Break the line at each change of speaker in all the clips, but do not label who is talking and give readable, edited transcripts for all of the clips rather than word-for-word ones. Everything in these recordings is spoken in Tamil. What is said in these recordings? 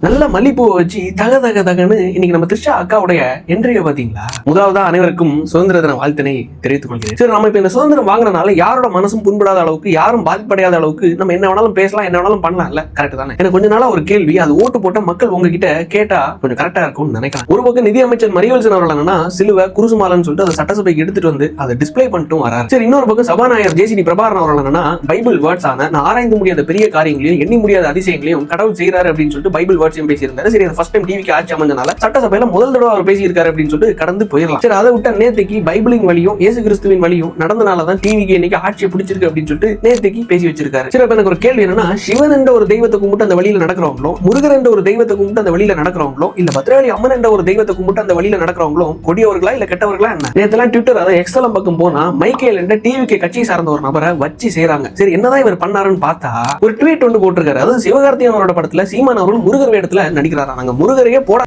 நல்ல மல்லிப்பூவை வச்சு தக தக தகன்னு இன்னைக்கு நம்ம த்ரிஷா அக்காவுடைய என்ட்ரிய பாத்தீங்களா? முதலாவதா அனைவருக்கும் சுதந்திர தின வாழ்த்தினை தெரிவித்துக் கொள்கிறேன். சரி, நம்ம இப்ப இந்த சுதந்திரம் வாங்கினால யாரோட மனசும் புண்படாத அளவுக்கு, யாரும் பாதிப்படையாத அளவுக்கு நம்ம என்ன வேணாலும் பேசலாம், என்ன வேணாலும் பண்ணலாம். இல்ல கரெக்ட் தானே? எனக்கு கொஞ்ச நாளா ஒரு கேள்வி, அது ஓட்டு போட்ட மக்கள் உங்ககிட்ட கேட்டா கொஞ்சம் கரெக்டா இருக்கும்னு நினைக்கலாம். ஒரு பக்கம் நிதி அமைச்சர் மரியவல்சன் அவர்கள் என்னன்னா சிலுவை குருசுமாலன்னு சொல்லிட்டு அதை சட்டசபைக்கு எடுத்துட்டு வந்து அதை டிஸ்பிளே பண்ணிட்டும் வராரு. சரி, இன்னொரு பக்கம் சபாநாயகர் ஜேசிடி பிரபாகரன் அவர்கள் என்னன்னா பைபிள் வேர்ட்ஸ் ஆன நான் ஆராய்ந்து முடியாத பெரிய காரியங்களையும் எண்ணி முடியாத அதிசயங்களையும் கடவுள் செய்யறாரு அப்படின்னு சொல்லிட்டு பைபிள் வேர்ட்ஸையும் பேசியிருந்தாரு. சரி, ஃபர்ஸ்ட் டைம் டிவிக்கு ஆட்சி அமைஞ்சனால சட்டசபையில முதல் தடவை அவர் பேசியிருக்காரு அப்படின்னு சொல்லிட்டு கடந்து போயிடலாம். சரி, அதை விட்ட நேத்தைக்கு பைபிளின் வழியும் இயேசு கிறிஸ்துவின் வழியும் நடந்தனாலதான் டிவிக்கு இன்னைக்கு ஆட்சியை பிடிச்சிருக்கு அப்படின்னு சொல்லிட்டு நேத்தைக்கு பேசி வச்சிருக்காரு. சரி, அப்ப எனக்கு ஒரு கேள்வி என்னன்னா, சிவன் என்ற ஒரு தெய்வத்தை கும்பிட்டு அந்த வழியில நடக்கிறவங்களோ, முருகர் என்ற ஒரு தெய்வத்தை கும்பிட்டு அந்த வழியில நடக்கிறவங்களோ, இல்ல பத்ரகாளி அம்மன் என்ற ஒரு தெய்வத்தை கும்பிட்டு அந்த வழியில நடக்கிறவங்களோ கொடியவர்களா இல்ல கெட்டவர்களா என்ன? நேத்தெல்லாம் ட்விட்டர் அதை எக்ஸலம் பக்கம் போனா மைக்கேல் என்ற டிவிக்கு கட்சியை சார்ந்த ஒரு நபரை வச்சு செய்யறாங்க. சரி, என்னதான் இவர் பண்ணாருன்னு பார்த்தா ஒரு ட்வீட் ஒன்று போட்டிருக்காரு. அதாவது சிவகார்த்திகேயன் அவரோட படத்துல சீமான் அவர்கள் முருகர் வேடத்துல நடிக்கிறாரா. நாங்க முருகரையே போட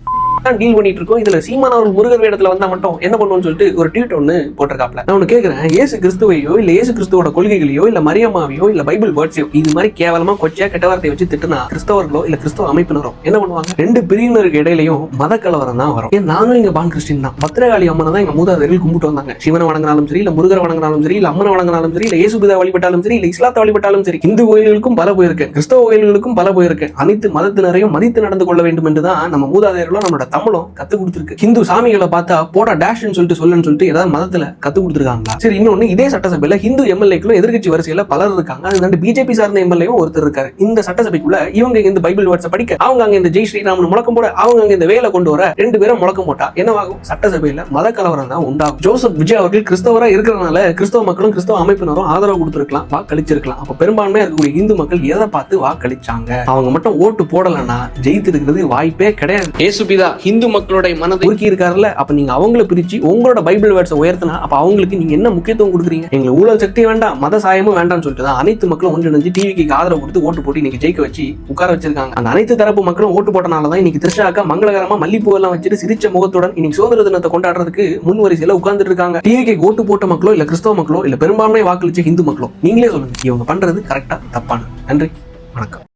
டீல் பண்ணிட்டு இருக்கோம், இதுல சீமான் அவர்கள் முருகர் வேடத்துல வந்தா மட்டும் என்ன பண்ணுவோம்னு சொல்லிட்டு ஒரு ட்வீட் ஒன்னு போட்டிருக்காப்ல. நான் ஒன்னு கேக்குறேன், இயேசு கிறிஸ்துவையோ இல்ல இயேசு கிறிஸ்துவோட கொள்கைகளையோ இல்ல மரியம்மாவையோ இல்ல பைபிள் வேர்ட்ஸையோ இது மாதிரி கேவலமா கொச்சையா கெட்ட வார்த்தையை வச்சு திட்டுனா கிறிஸ்தவர்களோ இல்ல கிறிஸ்தவ அமைப்பினரோ என்ன பண்ணுவாங்க? ரெண்டு பிரிவினருக்கு இடையிலையும் மத கலவரம் தான் வரும். ஏன் நானும் இங்க பான் கிறிஸ்டின் தான். பத்ரகாளி அம்மனை தான் எங்க மூதாதையர்கள் கும்பிட்டு வந்தாங்க. சிவனை வணங்கினாலும் சரி, இல்ல முருகரை வணங்கினாலும் சரி, இல்ல அம்மனை வணங்கினாலும் சரி, இல்ல இயேசுபிதா வழிபட்டாலும் சரி, இல்ல இஸ்லாத்தை வழிபட்டாலும் சரி, இந்து கோயில்களுக்கும் பல போயிருக்கேன், கிறிஸ்தவ கோயில்களுக்கும் பல போயிருக்கேன். அனைத்து மதத்தினரையும் மதித்து நடந்து கொள்ள வேண்டும் என்றுதான் நம்ம மூதாதையர்களும் நம்மளோட தமிழும் கத்து கொடுத்திருக்கு. ஹிந்து சாமிகளை பார்த்தா போடா டேஷ்னு சொல்லிட்டு சொல்லுன்னு சொல்லிட்டு ஏதாவது மதத்துல கத்து கொடுத்துருக்காங்களா? சரி, இன்னொன்னு, இதே சட்டசபையில ஹிந்து எம்எல்ஏக்களும் எதிர்கட்சி வரிசையில பலர் இருக்காங்க. அது பிஜேபி சார்ந்த எம்எல்ஏவும் ஒருத்தர் இருக்காரு. இந்த சட்டசபைக்குள்ள இவங்க இந்த பைபிள் வேர்ட்ஸை படிக்க, அவங்க அங்க இந்த ஜெய் ஸ்ரீராமன் முழக்கம் போட, அவங்க அங்க இந்த வேலை கொண்டு வர, ரெண்டு பேரும் முழக்கம் போட்டா என்னவாகும்? சட்டசபையில மத கலவரம் தான் உண்டாகும். ஜோசப் விஜய் அவர்கள் கிறிஸ்தவரா இருக்கிறதுனால கிறிஸ்தவ மக்களும் கிறிஸ்தவ அமைப்பினரும் ஆதரவு கொடுத்திருக்கலாம், வாக்களிச்சிருக்கலாம். அப்ப பெரும்பான்மையா இருக்கக்கூடிய இந்து மக்கள் எதை பார்த்து வாக்களிச்சாங்க? அவங்க மட்டும் ஓட்டு போடலன்னா ஜெயித்து இருக்கிறது வாய்ப்பே கிடையாது. இயேசுபிதா இந்து மக்களுடைய மனதை உருக்கி இருக்காருல்ல, அப்ப நீங்க அவங்கள பிரிச்சு உங்களோட பைபிள் வேர்ட்ஸை உயர்த்தினா அப்ப அவங்களுக்கு நீங்க என்ன முக்கியத்துவம் கொடுக்குறீங்க? எங்களுக்கு ஊழல் சக்தி வேண்டாம், மத சாயமும் வேண்டாம்னு சொல்லிட்டு தான் அனைத்து மக்களும் ஒன்றிணைஞ்சு டிவிக்கு ஆதரவு கொடுத்து ஓட்டு போட்டு இன்னைக்கு ஜெயிக்க வச்சு உட்கார வச்சிருக்காங்க. அந்த அனைத்து தரப்பு மக்களும் ஓட்டு போட்டனாலதான் இன்னைக்கு த்ரிஷா அக்கா மங்களகரமா மல்லிப்பூ எல்லாம் வச்சுட்டு சிரிச்ச முகத்துடன் இன்னைக்கு சுதந்திர தினத்தை கொண்டாடுறதுக்கு முன் வரிசையில உட்கார்ந்துட்டு இருக்காங்க. டிவிக்கு ஓட்டு போட்ட மக்களோ இல்ல கிறிஸ்தவ மக்களோ இல்ல பெரும்பான்மை வாக்களிச்ச இந்து மக்களோ, நீங்களே சொல்லுங்க, இவங்க பண்றது கரெக்டா தப்பான? நன்றி, வணக்கம்.